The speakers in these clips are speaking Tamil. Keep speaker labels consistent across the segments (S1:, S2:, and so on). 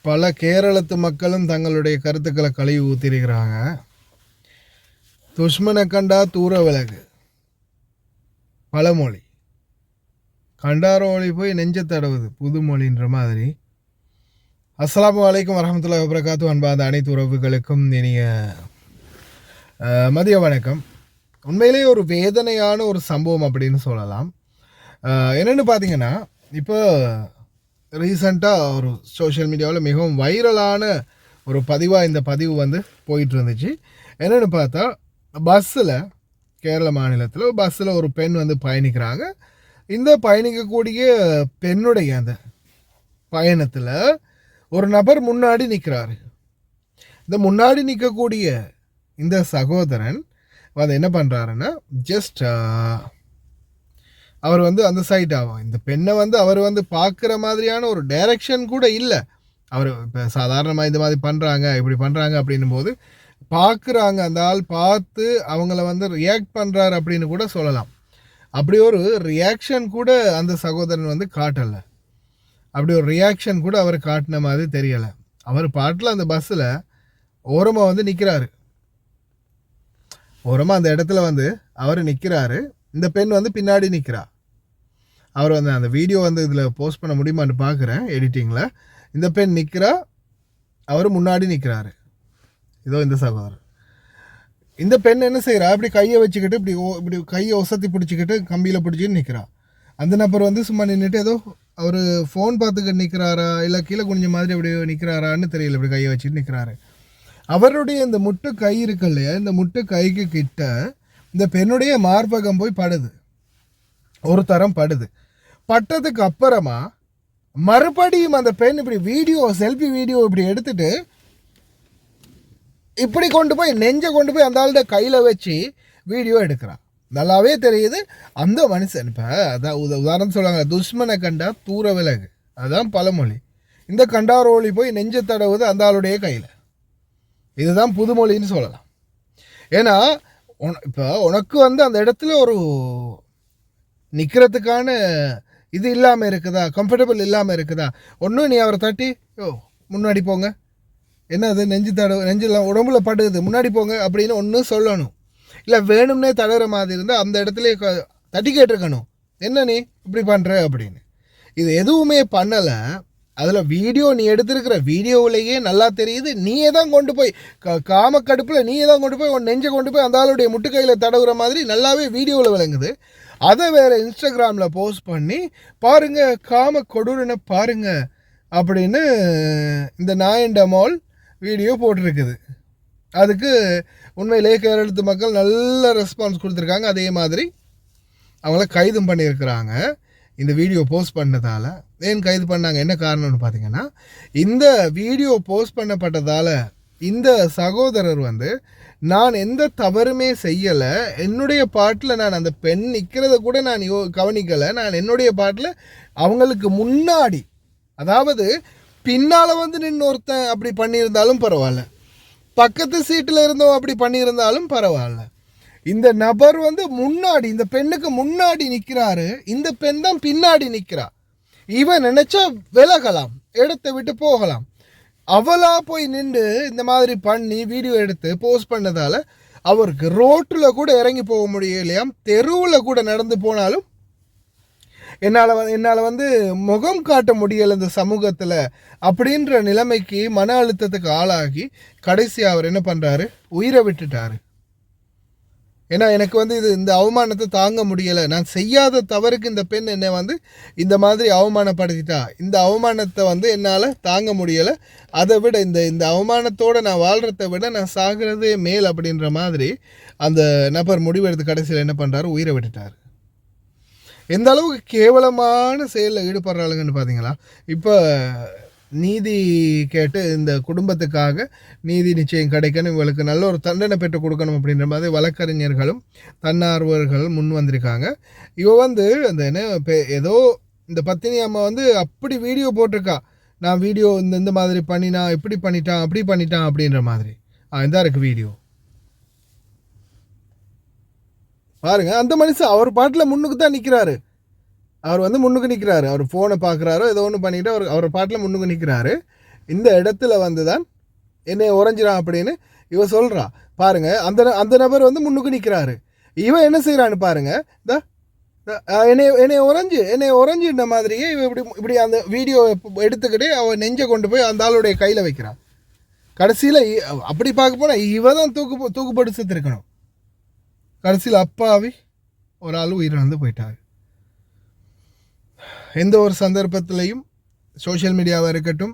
S1: பல கேரளத்து மக்களும் தங்களுடைய கருத்துக்களை கழுவி ஊற்றிருக்கிறாங்க. துஷ்மனை கண்டா தூர விலகு பழமொழி, கண்டாரோழி போய் நெஞ்ச தடவுது புதுமொழின்ற மாதிரி. அஸ்ஸலாமு அலைக்கும் வரஹ்மத்துல்லாஹி வபரகாத்துஹு. அன்பாத அனைத்து உறவுகளுக்கும் இனிய மதிய வணக்கம். உண்மையிலேயே ஒரு வேதனையான ஒரு சம்பவம் அப்படின்னு சொல்லலாம். என்னென்னு பார்த்தீங்கன்னா, இப்போ ரீசண்டாக ஒரு சோஷியல் மீடியாவில் மிகவும் வைரலான ஒரு பதிவாக இந்த பதிவு வந்து போயிட்டு இருந்துச்சு. என்னென்னு பார்த்தா, பஸ்ஸில் கேரள மாநிலத்தில் பஸ்ஸில் ஒரு பெண் வந்து பயணிக்கிறாங்க. இந்த பயணிக்கக்கூடிய பெண்ணுடைய அந்த பயணத்தில் ஒரு நபர் முன்னாடி நிற்கிறாரு. இந்த முன்னாடி நிற்கக்கூடிய இந்த சகோதரன் அதை என்ன பண்ணுறாருன்னா, ஜஸ்ட் அவர் வந்து அந்த சைட் ஆகும் இந்த பெண்ணை வந்து அவர் வந்து பார்க்குற மாதிரியான ஒரு டைரக்ஷன் கூட இல்லை. அவர் இப்போ சாதாரணமாக இந்த மாதிரி பண்ணுறாங்க இப்படி பண்ணுறாங்க அப்படின்னும் போது பார்க்குறாங்க, அந்த ஆள் பார்த்து அவங்கள வந்து ரியாக்ட் பண்ணுறாரு அப்படின்னு கூட சொல்லலாம். அப்படி ஒரு ரியாக்ஷன் கூட அந்த சகோதரன் வந்து காட்டலை. அப்படி ஒரு ரியாக்ஷன் கூட அவர் காட்டின மாதிரி தெரியலை. அவர் பாட்டில் அந்த பஸ்ஸில் ஓரமாக வந்து நிற்கிறாரு. ஓரமாக அந்த இடத்துல வந்து அவர் நிற்கிறாரு. இந்த பெண் வந்து பின்னாடி நிற்கிறா. அவர் வந்து அந்த வீடியோ வந்து இதில் போஸ்ட் பண்ண முடியுமான்னு பார்க்குறேன் எடிட்டிங்கில். இந்த பெண் நிற்கிறா, அவர் முன்னாடி நிற்கிறாரு. இதோ இந்த சகோதரர். இந்த பெண் என்ன செய்கிறா, இப்படி கையை வச்சுக்கிட்டு இப்படி கையை ஒசத்தி பிடிச்சிக்கிட்டு கம்பியில் பிடிச்சிட்டு நிற்கிறா. அந்த நபர் வந்து சும்மா நின்றுட்டு ஏதோ அவர் ஃபோன் பார்த்துக்கிட்டு நிற்கிறாரா இல்லை கீழே குனிஞ்ச மாதிரி அப்படி நிற்கிறாரான்னு தெரியல. இப்படி கையை வச்சுட்டு நிற்கிறாரு. அவருடைய இந்த முட்டு கை இருக்கு இல்லையா, இந்த முட்டு கைக்கு கிட்ட இந்த பெண்ணுடைய மார்பகம் போய் படுது. ஒரு தரம் படுது. பட்டதுக்கு அப்புறமா மறுபடியும் அந்த பெண் இப்படி செல்ஃபி வீடியோ இப்படி எடுத்துட்டு இப்படி கொண்டு போய் நெஞ்சை கொண்டு போய் அந்த ஆளுடைய கையில் வச்சு வீடியோ எடுக்கிறான். நல்லாவே தெரியுது அந்த மனுஷன். இப்போ அதான் உதாரணம் சொல்லுவாங்க, துஷ்மனை கண்டா தூர விலகு, அதுதான் பழமொழி. இந்த கண்டாரோழி போய் நெஞ்ச தடவுது அந்த ஆளுடைய கையில். இதுதான் புதுமொழின்னு சொல்லலாம். ஏன்னா இப்போ உனக்கு வந்து அந்த இடத்துல ஒரு நிற்கிறதுக்கான இது இல்லாமல் இருக்குதா, கம்ஃபர்டபுள் இல்லாமல் இருக்குதா, ஒன்றும் நீ அவரை தட்டி முன்னாடி போங்க, என்ன அது நெஞ்சில் உடம்புல படுது முன்னாடி போங்க அப்படின்னு ஒன்று சொல்லணும். இல்லை வேணும்னே தடவுற மாதிரி இருந்தால் அந்த இடத்துல தட்டி கேட்டிருக்கணும், என்ன நீ இப்படி பண்ணுற அப்படின்னு. இது எதுவுமே பண்ணலை. அதில் வீடியோ நீ எடுத்திருக்கிற வீடியோவிலேயே நல்லா தெரியுது, நீயே தான் கொண்டு போய் காமக்கடுப்பில் நீயே தான் கொண்டு போய் உன் நெஞ்சை கொண்டு போய் அந்த ஆளுடைய முட்டுக்கையில் தடவுற மாதிரி நல்லாவே வீடியோவில் விளங்குது. அதை வேறு இன்ஸ்டாகிராமில் போஸ்ட் பண்ணி பாருங்கள் காம கொடூரனை பாருங்கள் அப்படின்னு இந்த நாயண்ட மால் வீடியோ போட்டிருக்குது. அதுக்கு உண்மையிலேயே கேரளத்து மக்கள் நல்ல ரெஸ்பான்ஸ் கொடுத்துருக்காங்க. அதே மாதிரி அவங்கள கைதும் பண்ணியிருக்கிறாங்க இந்த வீடியோ போஸ்ட் பண்ணதால். ஏன் கைது பண்ணாங்க, என்ன காரணம்னு பார்த்தீங்கன்னா, இந்த வீடியோ போஸ்ட் பண்ணப்பட்டதால் இந்த சகோதரர் வந்து நான் எந்த தவறுமே செய்யலை, என்னுடைய பாட்டில் நான் அந்த பெண் நிற்கிறத கூட நான் கவனிக்கலை, நான் என்னுடைய பாட்டில் அவங்களுக்கு முன்னாடி, அதாவது பின்னால் வந்து நின்று ஒருத்தன் அப்படி பண்ணியிருந்தாலும் பரவாயில்ல, பக்கத்து சீட்டில் இருந்தோம் அப்படி பண்ணியிருந்தாலும் பரவாயில்ல, இந்த நபர் வந்து முன்னாடி இந்த பெண்ணுக்கு முன்னாடி நிற்கிறாரு, இந்த பெண் தான் பின்னாடி நிற்கிறா. இவன் நினைச்சா விலகலாம், இடத்தை விட்டு போகலாம். அவளா போய் நின்று இந்த மாதிரி பண்ணி வீடியோ எடுத்து போஸ்ட் பண்ணதால அவருக்கு ரோட்டில் கூட இறங்கி போக முடியலையாம், தெருவில் கூட நடந்து போனாலும் என்னால் வந்து முகம் காட்ட முடியலை இந்த சமூகத்தில் அப்படின்ற நிலைமைக்கு மன அழுத்தத்துக்கு ஆளாகி கடைசியாக அவர் என்ன பண்ணுறாரு, உயிரை விட்டுட்டாரு. ஏன்னா எனக்கு வந்து இந்த அவமானத்தை தாங்க முடியலை, நான் செய்யாத தவறுக்கு இந்த பெண் என்னை வந்து இந்த மாதிரி அவமானப்படுத்திட்டா, இந்த அவமானத்தை வந்து என்னால் தாங்க முடியலை, அதை விட இந்த அவமானத்தோடு நான் வாழ்கிறத விட நான் சாகிறதே மேல் அப்படின்ற மாதிரி அந்த நபர் முடிவெடுத்து கடைசியில் என்ன பண்ணுறாரு, உயிரை விட்டுட்டார். எந்த அளவுக்கு கேவலமான செயலில் ஈடுபடுறாளுங்கன்னு பார்த்தீங்களா. இப்போ நீதி கேட்டு இந்த குடும்பத்துக்காக நீதி நிச்சயம் கிடைக்கணும், இவங்களுக்கு நல்ல ஒரு தண்டனை பெற்று கொடுக்கணும் அப்படின்ற மாதிரி வழக்கறிஞர்களும் தன்னார்வர்களும் முன் வந்திருக்காங்க. இவ வந்து அந்த என்ன ஏதோ இந்த பத்தினி அம்மா வந்து அப்படி வீடியோ போட்டிருக்கா, நான் வீடியோ இந்த மாதிரி பண்ணினா இப்படி பண்ணிட்டான் அப்படி பண்ணிட்டான் அப்படின்ற மாதிரி. இந்த இருக்குது வீடியோ பாருங்க. அந்த மனுஷன் அவர் பாட்டில் முன்னுக்கு தான் நிற்கிறாரு. அவர் வந்து முன்னுக்கு நிற்கிறாரு, அவர் ஃபோனை பார்க்குறாரோ ஏதோ ஒன்று பண்ணிவிட்டு அவர் பாட்டில் முன்னுக்கு நிற்கிறாரு. இந்த இடத்துல வந்து தான் என்னை உறைஞ்சிடான் அப்படின்னு இவ சொல்கிறா பாருங்க. அந்த நபர் வந்து முன்னுக்கு நிற்கிறாரு. இவன் என்ன செய்கிறான்னு பாருங்க. என்னை உறைஞ்சின்ற மாதிரியே இவ இப்படி அந்த வீடியோ எடுத்துக்கிட்டே அவன் நெஞ்சை கொண்டு போய் அந்த ஆளுடைய கையில் வைக்கிறான். கடைசியில் அப்படி பார்க்க போனால் இவ தான் தூக்குப்பட்டு செத்துருக்கணும். கடைசியில் அப்பாவி ஒரு ஆள் உயிரிழந்து போயிட்டார். எந்த ஒரு சந்தர்ப்பத்திலையும் சோஷியல் மீடியாவாக இருக்கட்டும்,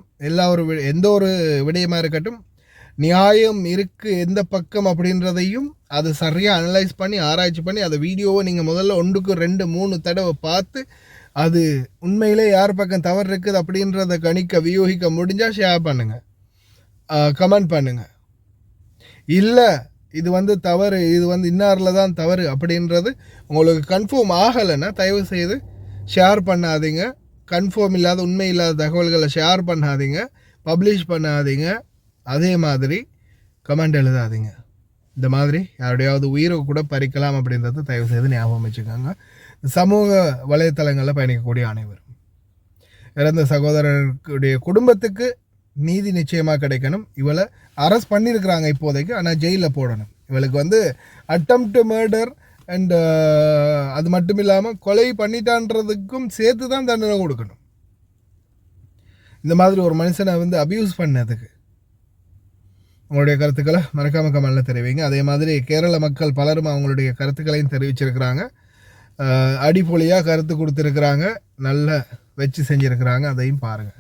S1: எந்த ஒரு விடயமாக இருக்கட்டும், நியாயம் இருக்குது எந்த பக்கம் அப்படின்றதையும் அது சரியாக அனலைஸ் பண்ணி ஆராய்ச்சி பண்ணி அந்த வீடியோவை நீங்கள் முதல்ல 1, 2, 3 தடவை பார்த்து அது உண்மையிலே யார் பக்கம் தவறு இருக்குது அப்படின்றத வியூகிக்க முடிஞ்சால் ஷேர் பண்ணுங்கள், கமெண்ட் பண்ணுங்கள். இல்லை இது வந்து தவறு, இது வந்து இன்னாரில் தான் தவறு அப்படின்றது உங்களுக்கு கன்ஃபார்ம் ஆகலைன்னா தயவு செய்து ஷேர் பண்ணாதீங்க. கன்ஃபார்ம் இல்லாத உண்மை இல்லாத தகவல்களை ஷேர் பண்ணாதீங்க, பப்ளிஷ் பண்ணாதீங்க. அதே மாதிரி கமெண்ட் எழுதாதீங்க. இந்த மாதிரி யாருடையாவது உயிரை கூட பறிக்கலாம் அப்படின்றத தயவு செய்து ஞாபகம் வச்சுக்கோங்க. சமூக வலைத்தளங்களில் பயணிக்கக்கூடிய அனைவரும் இறந்த சகோதரர்களுடைய குடும்பத்துக்கு நீதி நிச்சயமாக கிடைக்கணும். இவளை அரெஸ்ட் பண்ணியிருக்கிறாங்க இப்போதைக்கு, ஆனால் ஜெயிலில் போடணும். இவளுக்கு வந்து அட்டெம்ப்ட் மர்டர் அண்ட் அது மட்டும் இல்லாமல் கொலை பண்ணிட்டான்றதுக்கும் சேர்த்து தான் தண்டனை கொடுக்கணும். இந்த மாதிரி ஒரு மனுஷனை வந்து அபியூஸ் பண்ணதுக்கு உங்களுடைய கருத்துக்களை மறக்காமல் கமெண்ட்டில் தெரிவிங்க. அதே மாதிரி கேரள மக்கள் பலரும் அவங்களுடைய கருத்துக்களையும் தெரிவிச்சிருக்கிறாங்க. அடிப்பொலியாக கருத்து கொடுத்துருக்குறாங்க, நல்ல வச்சு செஞ்சுருக்கிறாங்க, அதையும் பாருங்கள்.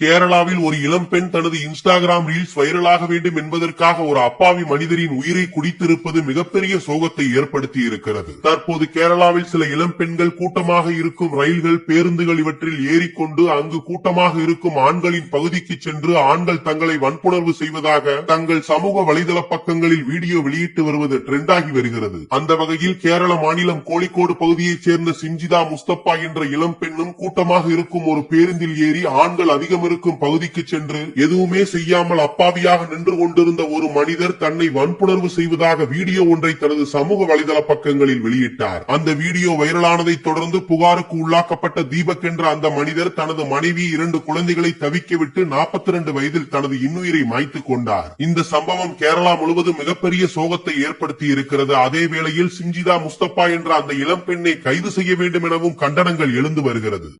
S2: கேரளாவில் ஒரு இளம்பெண் தனது இன்ஸ்டாகிராம் ரீல்ஸ் வைரலாக வேண்டும் என்பதற்காக ஒரு அப்பாவி மனிதரின் உயிரை குடித்திருப்பது மிகப்பெரிய சோகத்தை ஏற்படுத்தி இருக்கிறது. தற்போது கேரளாவில் சில இளம்பெண்கள் கூட்டமாக இருக்கும் ரயில்கள், பேருந்துகள் இவற்றில் ஏறிக்கொண்டு அங்கு கூட்டமாக இருக்கும் ஆண்களின் பகுதிக்கு சென்று ஆண்கள் தங்களை வன்புணர்வு செய்வதாக தங்கள் சமூக வலைதள பக்கங்களில் வீடியோ வெளியிட்டு வருவது ட்ரெண்ட் ஆகி வருகிறது. அந்த வகையில் கேரள மாநிலம் கோழிக்கோடு பகுதியைச் சேர்ந்த சிஞ்சிதா முஸ்தபா என்ற இளம்பெண்ணும் கூட்டமாக இருக்கும் ஒரு பேருந்தில் ஏறி ஆண்கள் அதிகம் இருக்கும் பகுதிக்கு சென்று எதுவுமே செய்யாமல் அப்பாவியாக நின்று கொண்டிருந்த ஒரு மனிதர் தன்னை வன்புணர்வு செய்வதாக வீடியோ ஒன்றை தனது சமூக வலைதள பக்கங்களில் வெளியிட்டார். அந்த வீடியோ வைரலானதை தொடர்ந்து புகாருக்கு உள்ளாக்கப்பட்ட தீபக் என்ற அந்த மனிதர் தனது மனைவி 2 குழந்தைகளை தவிக்க விட்டு 42 வயதில் தனது இன்னுயிரை மாய்த்துக் கொண்டார். இந்த சம்பவம் கேரளா முழுவதும் மிகப்பெரிய சோகத்தை ஏற்படுத்தி இருக்கிறது. அதே வேளையில் சிஞ்சிதா முஸ்தபா என்ற அந்த இளம்பெண்ணை கைது செய்ய வேண்டும் எனவும் கண்டனங்கள் எழுந்து வருகிறது.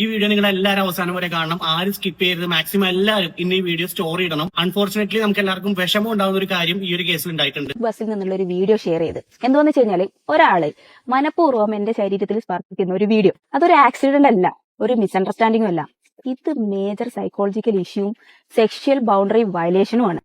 S3: ഈ വീഡിയോ നിങ്ങൾ എല്ലാവരും അവസാനം വരെ കാണണം. ആരും സ്കിപ്പ് ചെയ്യരുത്. മാക്സിമം എല്ലാവരും ഇന്ന് ഈ വീഡിയോ സ്റ്റോറി ഇടണം. അൺഫോർച്ചുനേറ്റ്ലി നമുക്ക് എല്ലാവർക്കും വിഷമം ഉണ്ടാകുന്ന ഒരു കാര്യം ഈ ഒരു കേസിൽ ഉണ്ടായിട്ടുണ്ട്.
S4: ബസ്സിൽ നിന്നുള്ള ഒരു വീഡിയോ ഷെയർ ചെയ്ത് എന്താന്ന് വെച്ച് കഴിഞ്ഞാല് ഒരാള് മനഃപൂർവ്വം എന്റെ ശരീരത്തിൽ സ്പർശിക്കുന്ന ഒരു വീഡിയോ, അതൊരു ആക്സിഡന്റ് അല്ല, ഒരു മിസ്അണ്ടർസ്റ്റാൻഡിംഗും അല്ല. ഇത് മേജർ സൈക്കോളജിക്കൽ ഇഷ്യൂവും സെക്ഷൽ ബൗണ്ടറി വയലേഷനുമാണ്.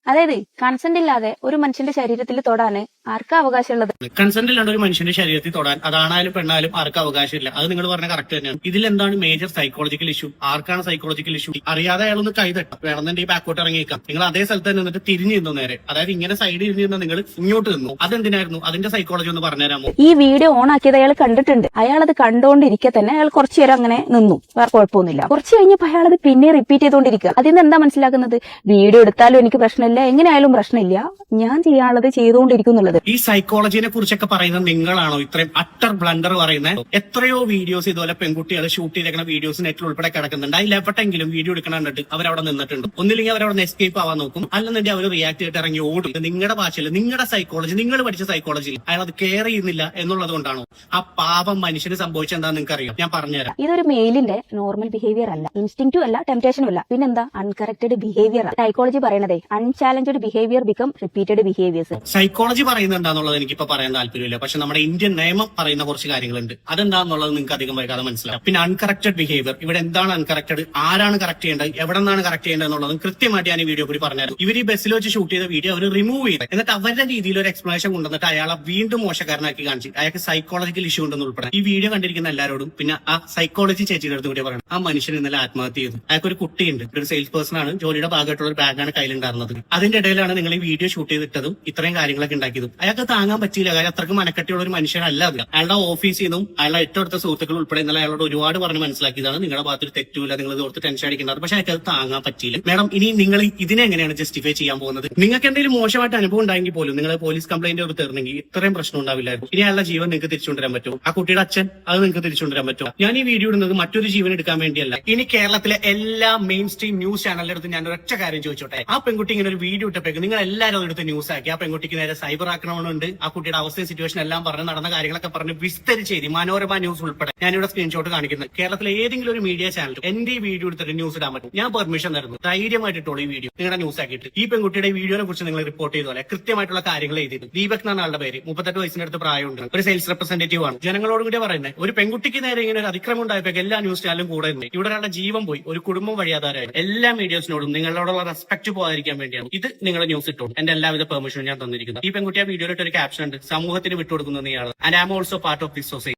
S4: അതായത് കൺസെന്റ് ഇല്ലാതെ ഒരു മനുഷ്യന്റെ ശരീരത്തിൽ തൊടാൻ ആർക്കാ അവകാശമുള്ളത്?
S3: കൺസെന്റ് ഇല്ലാണ്ട് ഒരു മനുഷ്യന്റെ ശരീരത്തിൽ തൊടാൻ അതാണായാലും പെണ്ണായാലും ആർക്കും അവകാശമില്ല. അത് നിങ്ങൾ പറഞ്ഞ കറക്റ്റ് തന്നെയാണ്. ഇതിലെന്താണ് മേജർ സൈക്കോളജിക്കൽ ഇഷ്യൂ? ആർക്കാണ് സൈക്കോളജിക്കൽ ഇഷ്യൂ? അറിയാതെ അയാളൊന്ന് കൈതട്ടാം, വേണമെന്നുണ്ടെങ്കിൽ ബാക്കോട്ട് ഇറങ്ങിയേക്കാം. നിങ്ങൾ അതേ സ്ഥലത്ത് തന്നെ നിന്നിട്ട് തിരിഞ്ഞു നിന്നു നേരെ, അതായത് ഇങ്ങനെ സൈഡിൽ ഇരുന്ന് നിങ്ങൾ ഇങ്ങോട്ട് നിന്നു. അതെന്തിനായിരുന്നു? അതിന്റെ സൈക്കോളജി ഒന്ന് പറഞ്ഞുതരാമോ?
S4: ഈ വീഡിയോ ഓൺ ആക്കിയത് അയാൾ കണ്ടിട്ടുണ്ട്. അയാൾ അത് കണ്ടുകൊണ്ടിരിക്കെ തന്നെ അയാൾ കുറച്ചു നേരം അങ്ങനെ നിന്നു, വേറെ കുഴപ്പമൊന്നുമില്ല. കുറച്ച് കഴിഞ്ഞപ്പോൾ അയാൾ അത് പിന്നെ റിപ്പീറ്റ് ചെയ്തുകൊണ്ടിരിക്കുക. അതിൽ നിന്ന് എന്താ മനസ്സിലാക്കുന്നത്? വീഡിയോ എടുത്താലും എനിക്ക് പ്രശ്നമില്ല, എങ്ങനെയായാലും പ്രശ്നമില്ല, ഞാൻ ചെയ്യാനുള്ളത് ചെയ്തുകൊണ്ടിരിക്കും എന്നുള്ളത്.
S3: ഈ സൈക്കോളജിനെ കുറിച്ചൊക്കെ പറയുന്നത് നിങ്ങളാണോ ഇത്രയും അട്ടർ ബ്ലണ്ടർ പറയുന്നത്? എത്രയോ വീഡിയോസ് ഇതുപോലെ പെൺകുട്ടികൾ ഷൂട്ട് ചെയ്തേക്കുന്ന വീഡിയോസ് നെറ്റിൽ ഉൾപ്പെടെ കിടക്കുന്നുണ്ട്. അതിൽ എവിടെയെങ്കിലും വീഡിയോ എടുക്കണം കണ്ടിട്ട് അവരവിടെ നിന്നിട്ടുണ്ട്. ഒന്നില്ലെങ്കിൽ അവരവിടെ എസ്കേപ്പ് ആവാൻ നോക്കും, അല്ലെന്നുണ്ടെങ്കിൽ അവർ റിയാക്ട് ചെയ്തിട്ട് ഇറങ്ങി ഓടും. നിങ്ങളുടെ ഭാഷയിൽ, നിങ്ങളുടെ സൈക്കോളജി, നിങ്ങൾ പഠിച്ച സൈക്കോളജിയിൽ അയാൾ അത് കെയർ ചെയ്യുന്നില്ല എന്നുള്ളത് കൊണ്ടാണോ? ആ പാപം മനുഷ്യന് സംഭവിച്ചത് എന്താണെന്ന് നിങ്ങൾക്ക് അറിയാം, ഞാൻ പറഞ്ഞുതരാം.
S4: ഇതൊരു മെയിലിന്റെ നോർമൽ ബിഹേവിയർ അല്ല, ഇൻസ്റ്റിങ്ക്റ്റും അല്ല, ടെംപ്ടേഷനും അല്ല, പിന്നെന്താ അൺകറക്റ്റഡ് ബിഹേവിയർ. സൈക്കോളജി പറയണതേ unchallenged behaviour become repeated behaviours.
S3: Psychology പറയുന്നുണ്ടാന്നുള്ളത് എനിക്കിപ്പോ പറയാൻ താല്പര്യമില്ല. പക്ഷെ നമ്മുടെ ഇന്ത്യൻ നിയമം പറയുന്ന കുറച്ച് കാര്യങ്ങളുണ്ട്. അതെന്താന്നുള്ളത് നിങ്ങൾക്ക് അധികം വൈകാതെ മനസ്സിലാവും. പിന്നെ അൺകറക്റ്റഡ് ബിഹേവിയർ, ഇവിടെ എന്താണ് അൺകറക്റ്റഡ്, ആരാണ് കറക്റ്റ് ചെയ്യേണ്ടത്, എവിടെ നിന്നാണ് കറക്റ്റ് ചെയ്യേണ്ടത് എന്നുള്ളതും കൃത്യമായിട്ട് ഞാൻ ഈ വീഡിയോ കൂടി പറഞ്ഞായിരുന്നു. ഇവർ ഈ ബസ്സിൽ വെച്ച് ഷൂട്ട് ചെയ്ത വീഡിയോ അവർ റിമൂവ് ചെയ്ത് എന്നിട്ട് അവരുടെ രീതിയിൽ ഒരു എക്സ്പ്ലനേഷൻ കൊണ്ടുവന്നിട്ട് അയാളെ വീണ്ടും മോശക്കാരനാക്കി കാണിച്ചു. അയാൾക്ക് സൈക്കോളജിക്കൽ ഇഷ്യൂ ഉണ്ടെന്ന് ഉൾപ്പെടെ ഈ വീഡിയോ കണ്ടിരിക്കുന്ന എല്ലാവരോടും പിന്നെ ആ സൈക്കോളജി ചേച്ചിയുടെ അടുത്ത് കൂടി പറയണം. ആ മനുഷ്യൻ ഇന്നലെ ആത്മഹത്യ ചെയ്തു. അയാൾക്ക് ഒരു കുട്ടിയുണ്ട്, ഒരു സെയിൽസ് പേഴ്സൺ ആണ്, ജോലിയുടെ ഭാഗമായിട്ടുള്ള ഒരു ബാഗാണ് കയ്യിലുണ്ടായിരുന്നത്. അതിന്റെ ഇടയിലാണ് നിങ്ങൾ ഈ വീഡിയോ ഷൂട്ട് ചെയ്തിട്ടതും ഇത്രയും കാര്യങ്ങളൊക്കെ ഉണ്ടാക്കിയതും. അയാൾക്ക് താങ്ങാൻ പറ്റിയില്ല. കാര്യം അത്രക്ക് മനക്കെട്ടിയുള്ള ഒരു മനുഷ്യനല്ല അത്. അയാളുടെ ഓഫീസിൽ നിന്നും അയാളുടെ ഏറ്റവും അടുത്ത സുഹൃത്തുക്കൾ ഉൾപ്പെടെ ഇന്നലെ അയാളോട് ഒരുപാട് പറഞ്ഞ് മനസ്സിലാക്കിയതാണ് നിങ്ങളുടെ ഭാഗത്തിൽ തെറ്റൂല, നിങ്ങൾ ഇത് ഓർത്ത് ടെൻഷൻ അടിക്കുന്നത്. പക്ഷെ അയാൾക്ക് അത് താങ്ങാൻ പറ്റിയില്ല. മാഡം, ഇനി നിങ്ങൾ ഇതിനെ എങ്ങനെയാണ് ജസ്റ്റിഫൈ ചെയ്യാൻ പോകുന്നത്? നിങ്ങൾക്ക് എന്തെങ്കിലും മോശമായിട്ട് അനുഭവം ഉണ്ടായെങ്കിൽ പോലും നിങ്ങൾ പോലീസ് കംപ്ലൈന്റ് ഒരു തീർന്നെങ്കിൽ ഇത്രയും പ്രശ്നം ഉണ്ടാവില്ലായിരുന്നു. ഇനി അയാളുടെ ജീവൻ നിങ്ങൾക്ക് തിരിച്ചുകൊണ്ടുവരാൻ പറ്റുമോ? ആ കുട്ടിയുടെ അച്ഛൻ അത് നിങ്ങൾക്ക് തിരിച്ചുകൊണ്ടുവരാൻ പറ്റുമോ? ഞാൻ ഈ വീഡിയോ ഇടുന്നത് മറ്റൊരു ജീവൻ എടുക്കാൻ വേണ്ടിയല്ല. ഇനി കേരളത്തിലെ എല്ലാ മെയിൻ സ്ട്രീം ന്യൂസ് ചാനലിന്റെ അടുത്ത് ഞാൻ ഒരൊറ്റ കാര്യം ചോദിച്ചോട്ടെ. ആ പെൺകുട്ടി ഇങ്ങനെ ഒരു വീഡിയോ ഇട്ടപ്പോഴേക്കും നിങ്ങൾ എല്ലാവരും അതെടുത്ത് ന്യൂസ് ആക്കി. ആ പെൺകുട്ടിക്ക് നേരെ സൈബർ ആക്രമണമുണ്ട്, ആ കുട്ടിയുടെ അവസ്ഥയും സിറ്റുവേഷൻ എല്ലാം പറഞ്ഞ് നടന്ന കാര്യങ്ങളൊക്കെ പറഞ്ഞ് വിസ്തരിച്ച് എഴുതി. മനോരമ ന്യൂസ് ഉൾപ്പെടെ ഞാനിവിടെ സ്ക്രീൻഷോട്ട് കാണിക്കുന്നത്. കേരളത്തിലെ ഏതെങ്കിലും ഒരു മീഡിയ ചാനൽ എന്റെ ഈ വീഡിയോ എടുത്തിട്ട് ന്യൂസ് ഇടാൻ പറ്റും? ഞാൻ പെർമിഷൻ തരുന്നു. ധൈര്യമായിട്ടിട്ടുള്ളൂ ഈ വീഡിയോ നിങ്ങളുടെ ന്യൂസ് ആക്കിയിട്ട്. ഈ പെൺകുട്ടിയുടെ വീഡിയോനെ കുറിച്ച് നിങ്ങൾ റിപ്പോർട്ട് ചെയ്തോലെ കൃത്യമായിട്ടുള്ള കാര്യങ്ങൾ എഴുതിയത്. ദീപക് എന്നാണ് ആളുടെ പേര്. 38 വയസ്സിന്റെ അടുത്ത് പ്രായമുണ്ട്. ഒരു സെയിൽസ് റെപ്രസെന്റേറ്റീവ് ആണ്. ജനങ്ങളോട് കൂടി പറയുന്നത് ഒരു പെൺകുട്ടിക്ക് നേരെ ഇങ്ങനെ ഒരു അതിക്രമം ഉണ്ടായപ്പോൾ എല്ലാ ന്യൂസ് ചാനലും കൂടെ ഉണ്ട്. ഇവിടെ ഒരാളുടെ ജീവൻ പോയി, ഒരു കുടുംബം വഴിയാധാരമായി. എല്ലാ മീഡിയസിനോടും നിങ്ങളോടുള്ള റെസ്പെക്ട് പോകാതിരിക്കാൻ വേണ്ടിയാണ് ഇത് നിങ്ങളുടെ ന്യൂസ് ഇട്ടോളൂ. എന്റെ എല്ലാവിധ പെർമിഷനും ഞാൻ തന്നിരിക്കുന്നത്. ഈ പെൺകുട്ടി ആ വീഡിയോയിലിട്ട് ഒരു ക്യാപ്ഷൻ ഉണ്ട്, സമൂഹത്തിന് വിട്ടുകൊടുക്കുന്ന നീയാണ്. And I am also part of this society.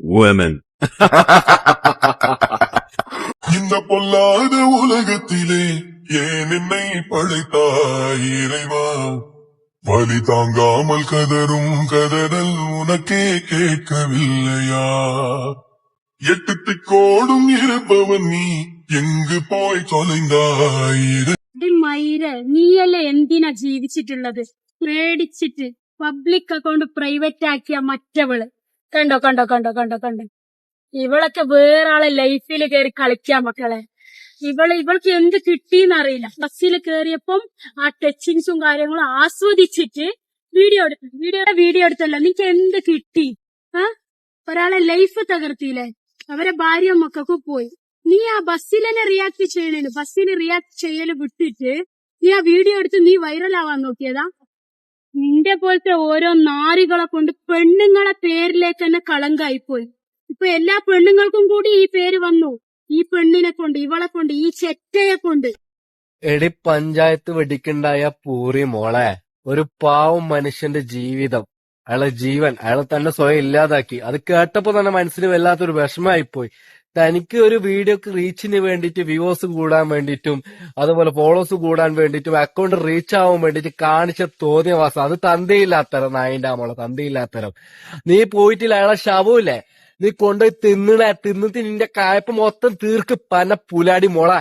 S5: women.
S2: இந்த பொல்லாத உலகத்திலே ஏன் என்னை படைத்தாய் இறைவா? வலி தாங்காமல் கதரும் கதறல் உனக்கே கேட்கவில்லையா? எட்டு திக்கோடும் இருப்பவன் நீ എങ്ക് പോയി തൊലൈന്തായി?
S6: മയിര നീയല്ലേ എന്തിനാ ജീവിച്ചിട്ടുള്ളത്? പേടിച്ചിട്ട് പബ്ലിക് അക്കൗണ്ട് പ്രൈവറ്റ് ആക്കിയ മറ്റവള് കണ്ടോ കണ്ടോ കണ്ടോ കണ്ടോ കണ്ടോ. ഇവളൊക്കെ വേറാളെ ലൈഫിൽ കയറി കളിക്കാൻ മക്കളെ. ഇവൾക്ക് എന്ത് കിട്ടിയെന്നറിയില്ല. ബസ്സിൽ കയറിയപ്പം ആ ടച്ചിങ്സും കാര്യങ്ങളും ആസ്വദിച്ചിട്ട് വീഡിയോ എടുത്തല്ല. നിനക്ക് എന്ത് കിട്ടി? ഒരാളെ ലൈഫ് തകർത്തിയില്ലേ? അവരെ ഭാര്യ മക്കൾക്ക് പോയി. നീ ആ ബസ്സിൽ തന്നെ റിയാക്ട് ചെയ്യണേന്, ബസ്സിന് റിയാക്ട് ചെയ്യല് വിട്ടിട്ട് നീ ആ വീഡിയോ എടുത്ത് നീ വൈറലാവാൻ നോക്കിയതാ? നിന്റെ പോലത്തെ ഓരോ നാരികളെ കൊണ്ട് പെണ്ണുങ്ങളെ പേരിലേക്ക് തന്നെ കളങ്കായിപ്പോയി. ഇപ്പൊ എല്ലാ പെണ്ണുങ്ങൾക്കും കൂടി ഈ പേര് വന്നു. ഈ പെണ്ണിനെ കൊണ്ട്, ഇവളെ കൊണ്ട്, ഈ ചെറ്റയെ കൊണ്ട്.
S7: എടി പഞ്ചായത്ത് വെടിക്കുണ്ടായ പൂറി മോളെ, ഒരു പാവം മനുഷ്യന്റെ ജീവിതം, അയാളെ ജീവൻ അയാളെ തന്നെ സ്വയം ഇല്ലാതാക്കി. അത് കേട്ടപ്പോ തന്നെ മനസ്സിന് വല്ലാത്തൊരു വിഷമമായിപ്പോയി. തനിക്ക് ഒരു വീഡിയോക്ക് റീച്ചിന് വേണ്ടിയിട്ട്, വ്യൂവേഴ്സ് കൂടാൻ വേണ്ടിയിട്ടും അതുപോലെ ഫോളോവേഴ്സ് കൂടാൻ വേണ്ടിയിട്ടും അക്കൗണ്ട് റീച്ച് ആവാൻ വേണ്ടിയിട്ട് കാണിച്ച തോന്നിയവാസം, അത് തന്തയില്ലാത്തരം. നായിന്റെ മോളെ തന്തയില്ലാത്തരം. നീ പോയിട്ടില്ല അയാളെ ശവമില്ലേ നീ കൊണ്ടുപോയി തിന്നിട്ട് നിന്റെ കായപ്പ് മൊത്തം തീർക്ക് പന പുലാടി മോളെ.